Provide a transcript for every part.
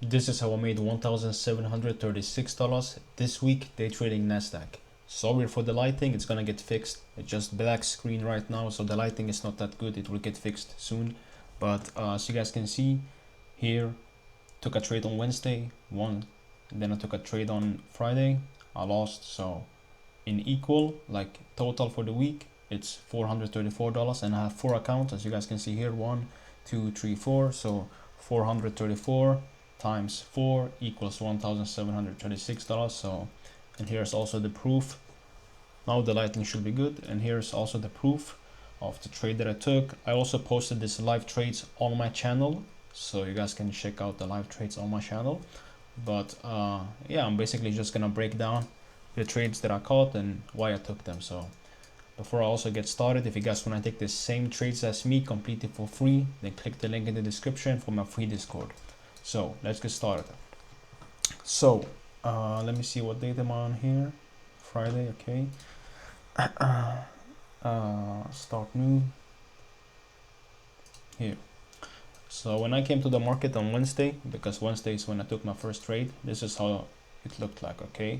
This is how I made $1,736 this week day trading Nasdaq. Sorry for the lighting, it's gonna get fixed. It's just black screen right now, so the lighting is not that good. It will get fixed soon. But as you guys can see here, took a trade on Wednesday, won. And then I took a trade on Friday, I lost. So in equal, like total for the week, it's $434, and I have 4 accounts, as you guys can see here, 1, 2, 3, 4. So 434 times 4 equals $1,736. So, and here's also the proof. Now the lighting should be good, and here's also the proof of the trade that I took. I also posted this live trades on my channel, so you guys can check out the live trades on my channel. But yeah, I'm basically just gonna break down the trades that I caught and why I took them. So before I also get started, if you guys want to take the same trades as me, complete it for free, then click the link in the description for my free Discord. So let's get started. So let me see what date am I on here. Friday, okay. Start new here. So when I came to the market on Wednesday, because Wednesday is when I took my first trade, this is how it looked like. Okay,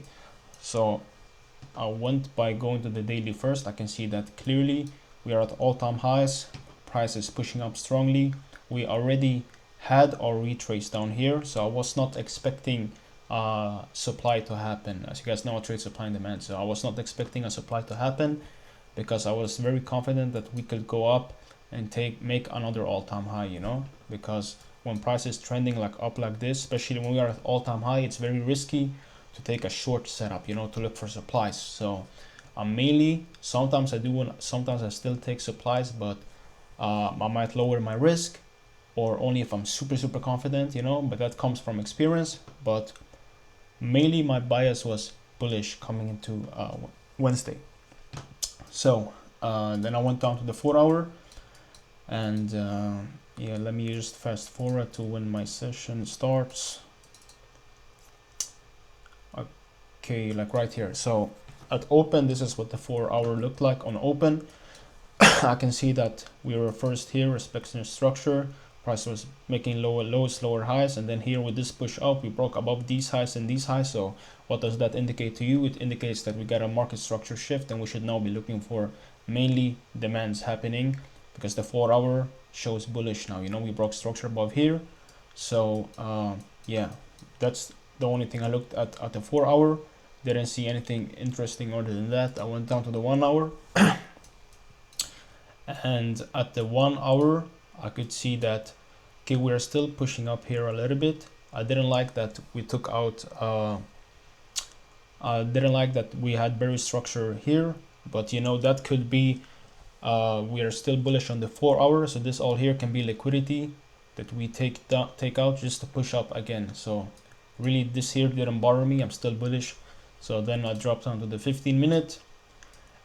so I went by going to the daily first. I can see that clearly we are at all-time highs. Price is pushing up strongly. We already had our retrace down here, so I was not expecting supply to happen. As you guys know, I trade supply and demand, so I was not expecting a supply to happen because I was very confident that we could go up and make another all-time high, you know, because when price is trending like up like this, especially when we are at all-time high, it's very risky to take a short setup, you know, to look for supplies. So mainly sometimes I do, sometimes I still take supplies, but I might lower my risk, or only if I'm super confident, you know, but that comes from experience. But mainly my bias was bullish coming into Wednesday. So then I went down to the 4 hour, and yeah, let me just fast forward to when my session starts. Okay, like right here. So at open, this is what the 4 hour looked like on open. I can see that we were first here respecting the structure. Price was making lower lows, lower highs, and then here with this push up, we broke above these highs and these highs. So what does that indicate to you? It indicates that we got a market structure shift, and we should now be looking for mainly demands happening, because the 4 hour shows bullish now. You know, we broke structure above here. So yeah, that's the only thing I looked at the 4 hour. Didn't see anything interesting other than that. I went down to the 1 hour. And at the 1 hour, I could see that, okay, we're still pushing up here a little bit. I didn't like that we took out, I didn't like that we had bearish structure here, but you know, that could be, we are still bullish on the 4 hour. So this all here can be liquidity that we take out just to push up again. So really this here didn't bother me. I'm still bullish. So then I dropped down to the 15-minute,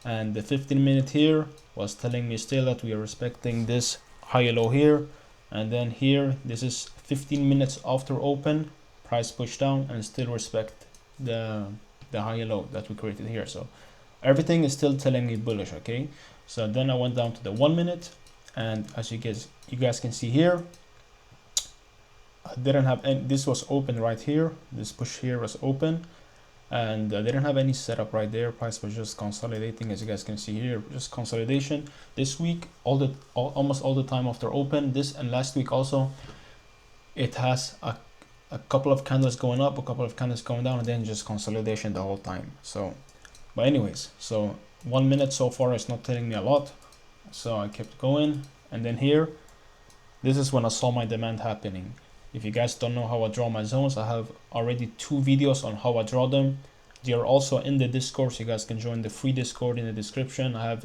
and the 15-minute here was telling me still that we are respecting this high low here. And then here, this is 15 minutes after open, price push down and still respect the high low that we created here. So everything is still telling me bullish. Okay, so then I went down to the 1 minute, and as you guys can see here, I didn't have any, this was open right here, this push here was open, and I didn't have any setup right there. Price was just consolidating, as you guys can see here, just consolidation this week, almost all the time after open. This and last week also, it has a couple of candles going up, a couple of candles going down, and then just consolidation the whole time. So but anyways, so 1 minute so far is not telling me a lot, so I kept going. And then here, this is when I saw my demand happening. If you guys don't know how I draw my zones, I have already 2 videos on how I draw them. They are also in the Discord, so you guys can join the free Discord in the description. I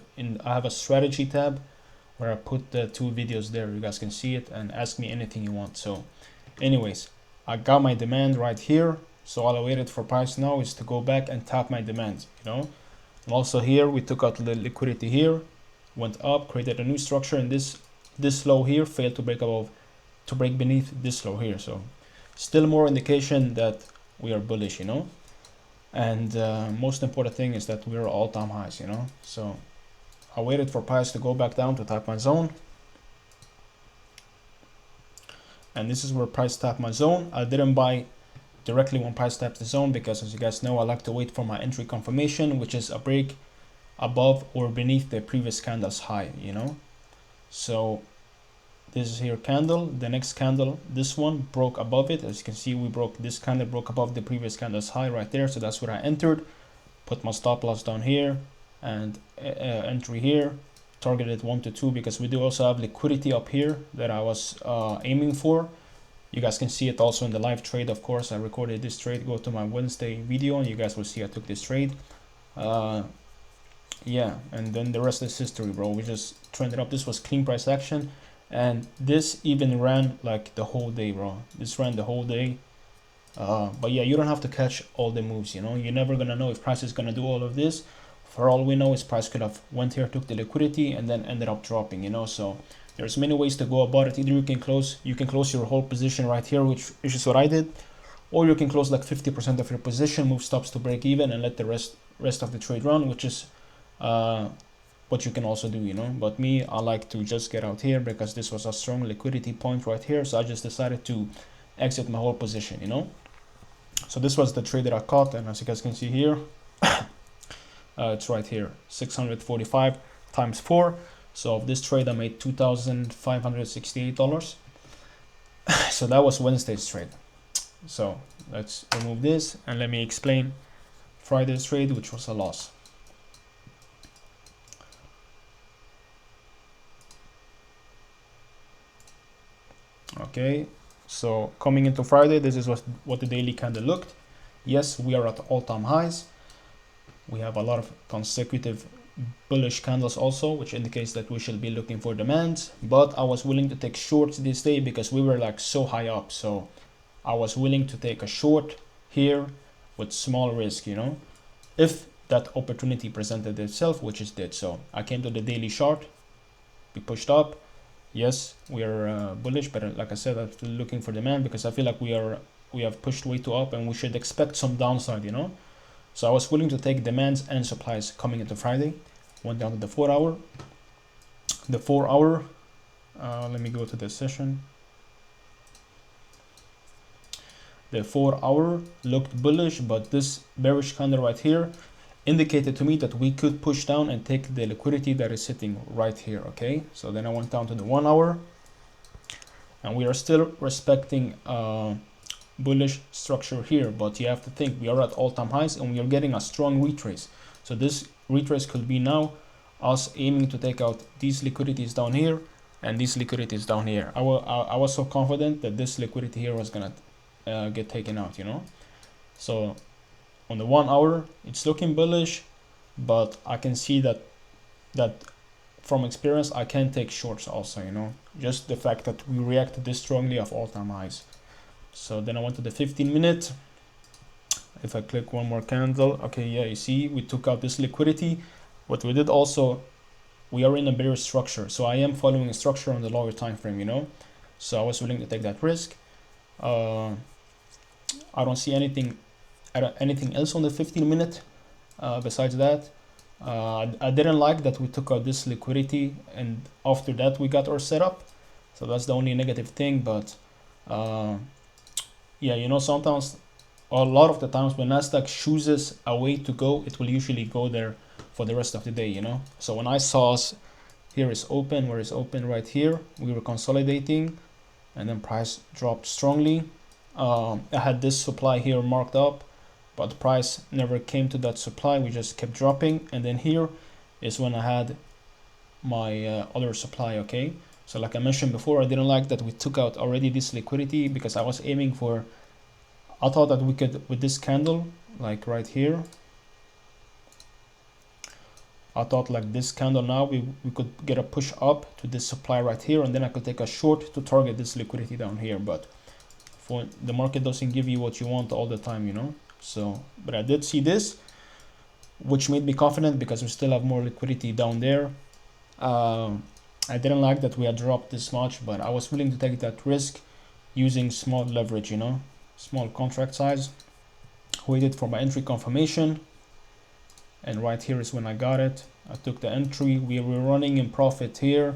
have a strategy tab where I put the 2 videos there. You guys can see it and ask me anything you want. So anyways, I got my demand right here. So all I waited for price now is to go back and tap my demand, you know. And also here we took out the liquidity here, went up, created a new structure, and this low here failed to break beneath this low here. So still more indication that we are bullish, you know. And most important thing is that we're all-time highs, you know. So I waited for price to go back down to tap my zone, and this is where price tapped my zone. I didn't buy directly when price taps the zone because, as you guys know, I like to wait for my entry confirmation, which is a break above or beneath the previous candle's high, you know. So this is here candle, the next candle, this one broke above it. As you can see, this candle broke above the previous candle's high right there. So that's where I entered, put my stop loss down here, and entry here, targeted 1 to 2 because we do also have liquidity up here that I was aiming for. You guys can see it also in the live trade. Of course, I recorded this trade. Go to my Wednesday video and you guys will see I took this trade. Yeah, and then the rest is history, bro. We just trended up. This was clean price action, and this even ran like the whole day, bro. This ran the whole day. But yeah, you don't have to catch all the moves, you know. You're never gonna know if price is gonna do all of this. For all we know, is price could have went here, took the liquidity, and then ended up dropping, you know. So there's many ways to go about it. Either you can close your whole position right here, which is what I did, or you can close like 50% of your position, move stops to break even, and let the rest of the trade run, which is what you can also do, you know. But me, I like to just get out here because this was a strong liquidity point right here, so I just decided to exit my whole position, you know. So this was the trade that I caught, and as you guys can see here, it's right here, 645 times 4. So of this trade I made $2,568. So that was Wednesday's trade. So let's remove this and let me explain Friday's trade, which was a loss. Okay, so coming into Friday, this is what the daily candle looked. Yes, we are at all-time highs. We have a lot of consecutive bullish candles also, which indicates that we should be looking for demand. But I was willing to take shorts this day because we were like so high up. So I was willing to take a short here with small risk, you know, if that opportunity presented itself, which it did. So I came to the daily chart, we pushed up. Yes, we are bullish, but like I said, I'm still looking for demand because I feel like we have pushed way too up and we should expect some downside, you know. So I was willing to take demands and supplies coming into Friday. Went down to the 4 hour. The 4 hour, let me go to this session. The 4 hour looked bullish, but this bearish candle right here indicated to me that we could push down and take the liquidity that is sitting right here. Okay, so then I went down to the 1 hour, and we are still respecting bullish structure here, but you have to think we are at all-time highs and we are getting a strong retrace. So this retrace could be now us aiming to take out these liquidities down here and these liquidities down here. I was so confident that this liquidity here was gonna get taken out, you know. So on the 1 hour it's looking bullish, but I can see that from experience I can take shorts also, you know, just the fact that we reacted this strongly of all-time highs. So then I went to the 15-minute. If I click one more candle, okay, yeah, you see we took out this liquidity. What we did also, we are in a bearish structure, so I am following a structure on the lower time frame, you know. So I was willing to take that risk. I don't see anything else on the 15-minute besides that. I didn't like that we took out this liquidity and after that we got our setup, so that's the only negative thing. But yeah, you know, sometimes, a lot of the times when Nasdaq chooses a way to go, it will usually go there for the rest of the day, you know. So when I saw us here is open, where is open right here, we were consolidating and then price dropped strongly. I had this supply here marked up, but the price never came to that supply. We just kept dropping, and then here is when I had my other supply. Okay, so like I mentioned before, I didn't like that we took out already this liquidity because I was aiming for, I thought that we could, with this candle like right here, I thought like this candle now we could get a push up to this supply right here, and then I could take a short to target this liquidity down here. But for the market doesn't give you what you want all the time, you know. So but I did see this, which made me confident because we still have more liquidity down there. I didn't like that we had dropped this much, but I was willing to take that risk using small leverage, you know, small contract size. Waited for my entry confirmation, and right here is when I got it. I took the entry. We were running in profit here.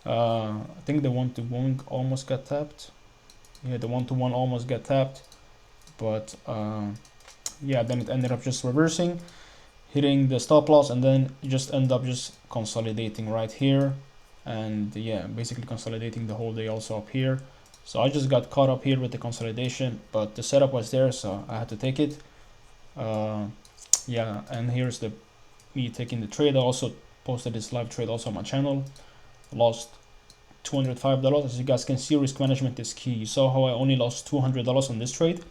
I think the 1 to 1 almost got tapped. Yeah, the 1-to-1 almost got tapped, but yeah, then it ended up just reversing, hitting the stop loss, and then just end up just consolidating right here, and yeah, basically consolidating the whole day also up here. So I just got caught up here with the consolidation, but the setup was there, so I had to take it. Yeah, and here's the me taking the trade. I also posted this live trade also on my channel. Lost $205. As you guys can see, risk management is key. You saw how I only lost $200 on this trade,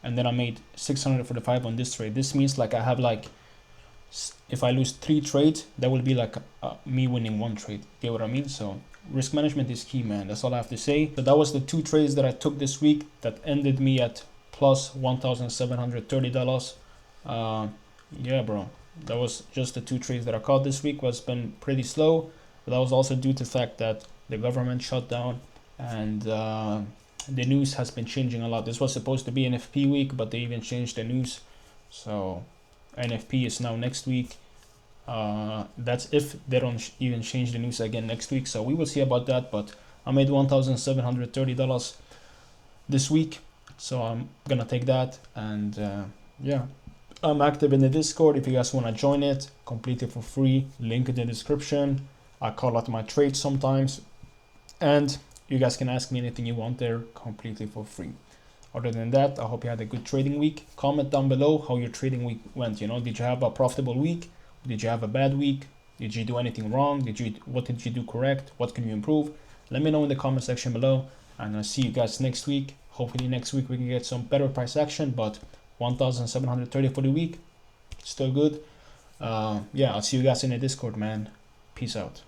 and then I made 645 on this trade. This means like I have like, if I lose 3 trades, that will be like me winning 1 trade. Get what I mean? So risk management is key, man. That's all I have to say. So that was the 2 trades that I took this week that ended me at plus $1,730. Yeah, bro, that was just the 2 trades that I caught this week. Was been pretty slow, but that was also due to the fact that the government shut down, and the news has been changing a lot. This was supposed to be NFP week, but they even changed the news. So NFP is now next week. That's if they don't even change the news again next week. So we will see about that. But I made $1,730 this week, so I'm gonna take that. And yeah, I'm active in the Discord. If you guys want to join it, completely for free. Link in the description. I call out my trades sometimes, and you guys can ask me anything you want there, completely for free. Other than that, I hope you had a good trading week. Comment down below how your trading week went. You know, did you have a profitable week? Did you have a bad week? Did you do anything wrong? What did you do correct? What can you improve? Let me know in the comment section below, and I'll see you guys next week. Hopefully next week we can get some better price action, but 1,730 for the week, still good. Yeah, I'll see you guys in the Discord, man. Peace out.